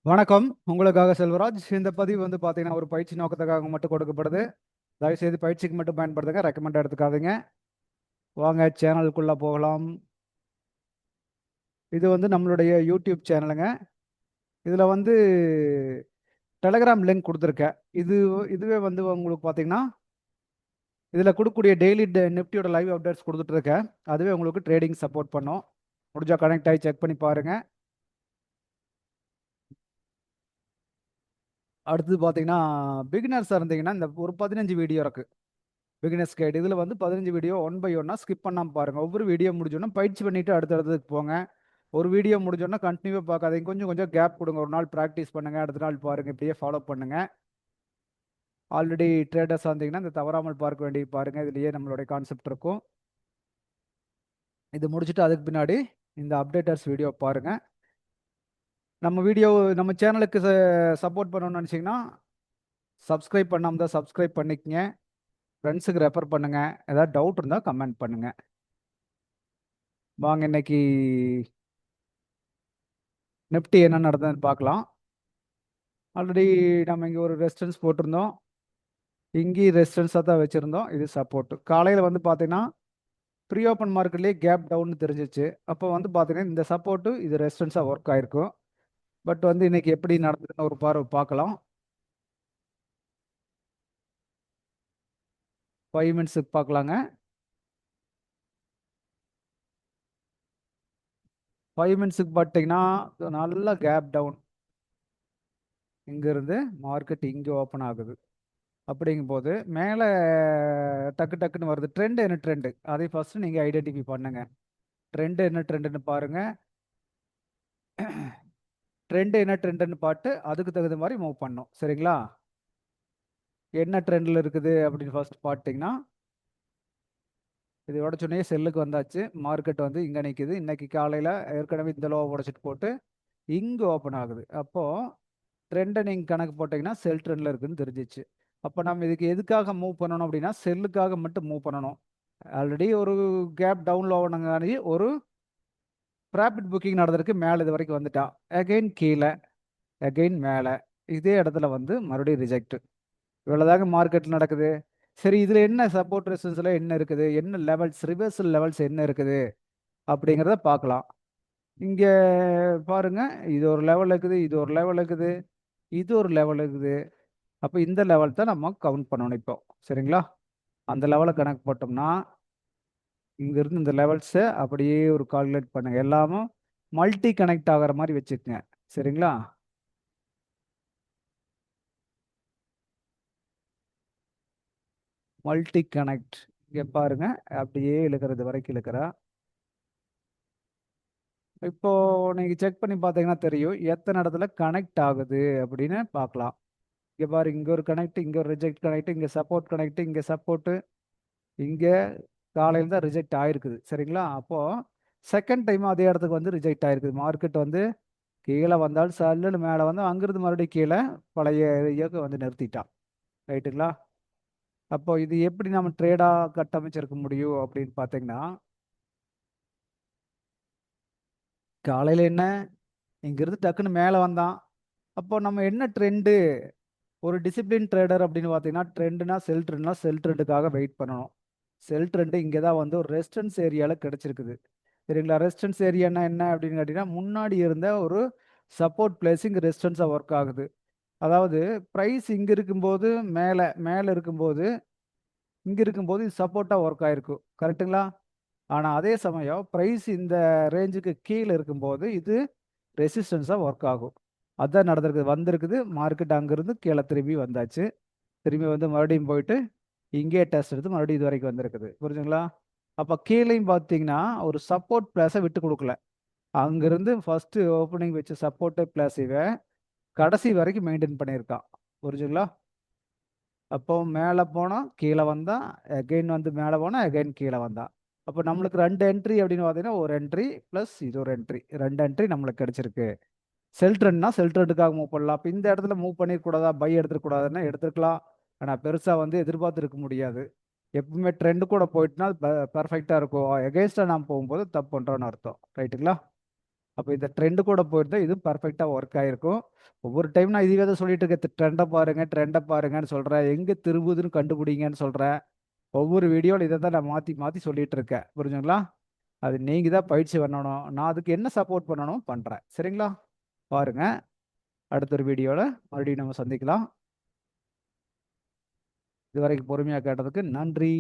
வணக்கம். உங்களுக்காக செல்வராஜ். இந்த பதிவு பார்த்தீங்கன்னா, ஒரு பயிற்சி நோக்கத்துக்காக மட்டும் கொடுக்கப்படுது. தயவுசெய்து பயிற்சிக்கு மட்டும் பயன்படுத்துங்க. ரெக்கமெண்ட் எடுத்துக்காதீங்க. வாங்க சேனலுக்குள்ள போகலாம். இது நம்மளுடைய யூடியூப் சேனலுங்க. இதில் டெலகிராம் லிங்க் கொடுத்துருக்கேன். இதுவே உங்களுக்கு பார்த்தீங்கன்னா, இதில் கொடுக்கக்கூடிய டெய்லி நிஃப்டியோட லைவ் அப்டேட்ஸ் கொடுத்துட்ருக்கேன். அதுவே உங்களுக்கு ட்ரேடிங் சப்போர்ட் பண்ணும். முடிஞ்சா கனெக்ட் ஆகி செக் பண்ணி பாருங்கள். அடுத்தது பார்த்தீங்கன்னா, பிகினர்ஸாக இருந்தீங்கன்னா இந்த ஒரு 15 வீடியோ இருக்குது. பிகினர்ஸ் கைடு இதில் 15 வீடியோ ஒன் பை ஒன்னாக ஸ்கிப் பண்ணாமல் பாருங்கள். ஒவ்வொரு வீடியோ முடிஞ்சோன்னா பயிற்சி பண்ணிவிட்டு அடுத்தடுத்ததுக்கு போங்க. ஒரு வீடியோ முடிஞ்சோன்னா கண்டினியூவாக பார்க்காதீங்க. கொஞ்சம் கொஞ்சம் கேப் கொடுங்க. ஒரு நாள் ப்ராக்டிஸ் பண்ணுங்கள், அடுத்த நாள் பாருங்கள். இப்படியே ஃபாலோ பண்ணுங்கள். ஆல்ரெடி ட்ரேடர்ஸ் வந்தீங்கன்னா இந்த தவறாமல் பார்க்க வேண்டிய பாருங்கள். இதுலேயே நம்மளுடைய கான்செப்ட் இருக்கும். இது முடிச்சுட்டு அதுக்கு பின்னாடி இந்த அப்டேட்டர்ஸ் வீடியோ பாருங்கள். நம்ம சேனலுக்கு சப்போர்ட் பண்ணணும்னு நினச்சிங்கன்னா சப்ஸ்கிரைப் பண்ணாமல் தான் சப்ஸ்கிரைப் பண்ணிக்கங்க. ஃப்ரெண்ட்ஸுக்கு ரெஃபர் பண்ணுங்கள். ஏதாவது டவுட் இருந்தால் கமெண்ட் பண்ணுங்கள். வாங்க இன்னைக்கு நிஃப்டி என்ன நடந்ததுன்னு பார்க்கலாம். ஆல்ரெடி நம்ம இங்கே ஒரு ரெசிஸ்டன்ஸ் போட்டிருந்தோம். இங்கேயும் ரெசிஸ்டன்ஸாக தான் வச்சுருந்தோம். இது சப்போர்ட். காலையில் பார்த்தீங்கன்னா ப்ரீ ஓப்பன் மார்க்கெட்லேயே கேப் டவுன் தெரிஞ்சிச்சு. அப்போ பார்த்தீங்கன்னா இந்த சப்போர்ட்டு இது ரெசிஸ்டன்ஸாக ஒர்க் ஆகிருக்கும். பட் இன்னைக்கு எப்படி நடந்ததுன்னு ஒரு பார்வை பார்க்கலாம். 5 மினிட்ஸுக்கு பார்க்கலாங்க. 5 மினிட்ஸுக்கு பார்த்தீங்கன்னா நல்ல கேப் டவுன். இங்கேருந்து மார்க்கெட் இங்கே ஓப்பன் ஆகுது. அப்படிங்கும்போது மேலே டக்கு டக்குன்னு வருது. ட்ரெண்ட் என்ன ட்ரெண்டு அதை ஃபஸ்ட்டு நீங்கள் ஐடென்டிஃபை பண்ணுங்கள். ட்ரெண்டு என்ன ட்ரெண்டுன்னு பாருங்கள். ட்ரெண்டு என்ன ட்ரெண்டுன்னு பார்த்து அதுக்கு தகுந்த மாதிரி மூவ் பண்ணணும். சரிங்களா? என்ன ட்ரெண்டில் இருக்குது அப்படின்னு ஃபர்ஸ்ட் பார்த்தீங்கன்னா, இது உடச்சுனே செல்லுக்கு வந்தாச்சு. மார்க்கெட் இங்கே நிற்கிது. இன்னைக்கு காலையில் ஏற்கனவே இந்த லோ உடச்சிட்டு போட்டு இங்கே ஓப்பன் ஆகுது. அப்போது ட்ரெண்டை நீங்கள் கணக்கு போட்டிங்கன்னா செல் ட்ரெண்டில் இருக்குதுன்னு தெரிஞ்சிச்சு. அப்போ நம்ம இதுக்கு எதுக்காக மூவ் பண்ணணும் அப்படின்னா செல்லுக்காக மட்டும் மூவ் பண்ணணும். ஆல்ரெடி ஒரு கேப் டவுனில் ஓனங்கானி ஒரு ப்ராஃபிட் புக்கிங் நடந்திருக்கு. மேலே இது வரைக்கும் வந்துட்டான். அகெயின் கீழே, அகெயின் மேலே. இதே இடத்துல மறுபடியும் ரிஜெக்ட். இவ்வளோதாங்க மார்க்கெட்டில் நடக்குது. சரி, இதில் என்ன சப்போர்ட் ரெசிஸ்டன்ஸில் என்ன இருக்குது, என்ன லெவல்ஸ், ரிவர்சல் லெவல்ஸ் என்ன இருக்குது அப்படிங்கிறத பார்க்கலாம். இங்கே பாருங்க, இது ஒரு லெவல் இருக்குது, இது ஒரு லெவல் இருக்குது, இது ஒரு லெவல் இருக்குது. அப்போ இந்த லெவல் தான் நம்ம கவுண்ட் பண்ணணும் இப்போ. சரிங்களா? அந்த லெவலை கணக்கு போட்டோம்னா இங்கேருந்து இந்த லெவல்ஸை அப்படியே ஒரு கால்குலேட் பண்ணுங்க. எல்லாமும் மல்டி கனெக்ட் ஆகிற மாதிரி வச்சுக்கோங்க. சரிங்களா? மல்டி கனெக்ட் இங்கே பாருங்க, அப்படியே இழுக்கிறது வரைக்கும் இழுக்கிறா. இப்போ நீங்கள் செக் பண்ணி பார்த்தீங்கன்னா தெரியும் எத்தனை இடத்துல கனெக்ட் ஆகுது அப்படின்னு பார்க்கலாம். இங்கே பாரு, இங்கே ஒரு கனெக்ட், இங்கே ஒரு ரிஜெக்ட் கனெக்ட், இங்கே சப்போர்ட் கனெக்ட், இங்கே சப்போர்ட்டு, இங்கே காலையில் தான் ரிஜெக்ட் ஆகிருக்குது. சரிங்களா? அப்போது செகண்ட் டைம் அதே இடத்துக்கு ரிஜெக்ட் ஆகிருக்குது. மார்க்கெட் கீழே வந்தாலும் சல்லுன்னு மேலே அங்கிருந்து மறுபடியும் கீழே பழைய இயக்கம் நிறுத்திட்டான். ரைட்டுங்களா? அப்போ இது எப்படி நம்ம ட்ரேடாக கட்டமைச்சிருக்க முடியும் அப்படின்னு பார்த்தீங்கன்னா, காலையில் என்ன இங்கிருந்து டக்குன்னு மேலே வந்தான். அப்போ நம்ம என்ன ட்ரெண்டு, ஒரு டிசிப்ளின் ட்ரேடர் அப்படின்னு பார்த்தீங்கன்னா ட்ரெண்டுனா செல் ட்ரெண்டுக்காக வெயிட் பண்ணணும். செல் ட்ரெண்டு இங்கே தான் ஒரு ரெசிஸ்டன்ஸ் ஏரியாவில் கிடச்சிருக்குது. சரிங்களா? ரெசிஸ்டன்ஸ் ஏரியானா என்ன அப்படின்னு கேட்டிங்கன்னா, முன்னாடி இருந்த ஒரு சப்போர்ட் பிளேஸ் இங்கே ரெசிஸ்டன்ஸாக ஒர்க் ஆகுது. அதாவது ப்ரைஸ் இங்கே இருக்கும்போது மேலே மேலே இருக்கும்போது இங்கே இருக்கும்போது இது சப்போர்ட்டாக ஒர்க் ஆகிருக்கும். கரெக்டுங்களா? ஆனால் அதே சமயம் ப்ரைஸ் இந்த ரேஞ்சுக்கு கீழே இருக்கும்போது இது ரெசிஸ்டன்ஸாக ஒர்க் ஆகும். அதுதான் நடந்திருக்குது. வந்திருக்குது மார்க்கெட் அங்கேருந்து கீழே திரும்பி வந்தாச்சு. திரும்பி மறுபடியும் போயிட்டு இங்கே டெஸ்ட் எடுத்து மறுபடியும் இது வரைக்கும் வந்திருக்குது. புரிஞ்சுங்களா? அப்போ கீழேயும் பார்த்தீங்கன்னா ஒரு சப்போர்ட் பிளேஸை விட்டு கொடுக்கல. அங்கேருந்து ஃபஸ்ட்டு ஓப்பனிங் வச்ச சப்போர்ட் பிளேஸை கடைசி வரைக்கும் மெயின்டைன் பண்ணியிருக்கான். புரிஞ்சுங்களா? அப்போ மேலே போனால் கீழே வந்தான், அகெயின் மேலே போனால் அகெயின் கீழே வந்தான். அப்போ நம்மளுக்கு 2 என்ட்ரி அப்படின்னு பார்த்தீங்கன்னா ஒரு என்ட்ரி ப்ளஸ் இது ஒரு என்ட்ரி, 2 என்ட்ரி நம்மளுக்கு கிடைச்சிருக்கு. செல் ட்ரெண்ட்னா செல் ட்ரெண்டுக்காக மூவ் பண்ணலாம். அப்போ இந்த இடத்துல மூவ் பண்ணிடக்கூடாதா, பை எடுத்துக்கூடாதுன்னா எடுத்துக்கலாம். ஆனால் பெருசாக எதிர்பார்த்து இருக்க முடியாது. எப்பவுமே ட்ரெண்டு கூட போயிட்டுனா பர்ஃபெக்டாக இருக்கும். எகேன்ஸ்டாக நாம் போகும்போது தப்பு பண்ணுறோன்னு அர்த்தம். ரைட்டுங்களா? அப்போ இந்த ட்ரெண்டு கூட போயிருந்தா இது பர்ஃபெக்டாக ஒர்க் ஆகிருக்கும். ஒவ்வொரு டைம் நான் இதுவே தான் சொல்லிட்டு இருக்கேன், ட்ரெண்டை பாருங்கன்னு சொல்கிறேன், எங்கே திரும்புதுன்னு கண்டுபிடிங்கன்னு சொல்கிறேன். ஒவ்வொரு வீடியோவில் இதை தான் நான் மாற்றி மாற்றி சொல்லிட்டு இருக்கேன். புரிஞ்சுங்களா? அது நீங்கள் தான் பயிற்சி பண்ணணும். நான் அதுக்கு என்ன சப்போர்ட் பண்ணணும் பண்ணுறேன். சரிங்களா? பாருங்க. அடுத்த ஒரு வீடியோவில் மறுபடியும் நம்ம சந்திக்கலாம். இதுவரைக்கும் பொறுமையாக கேட்டதுக்கு நன்றி.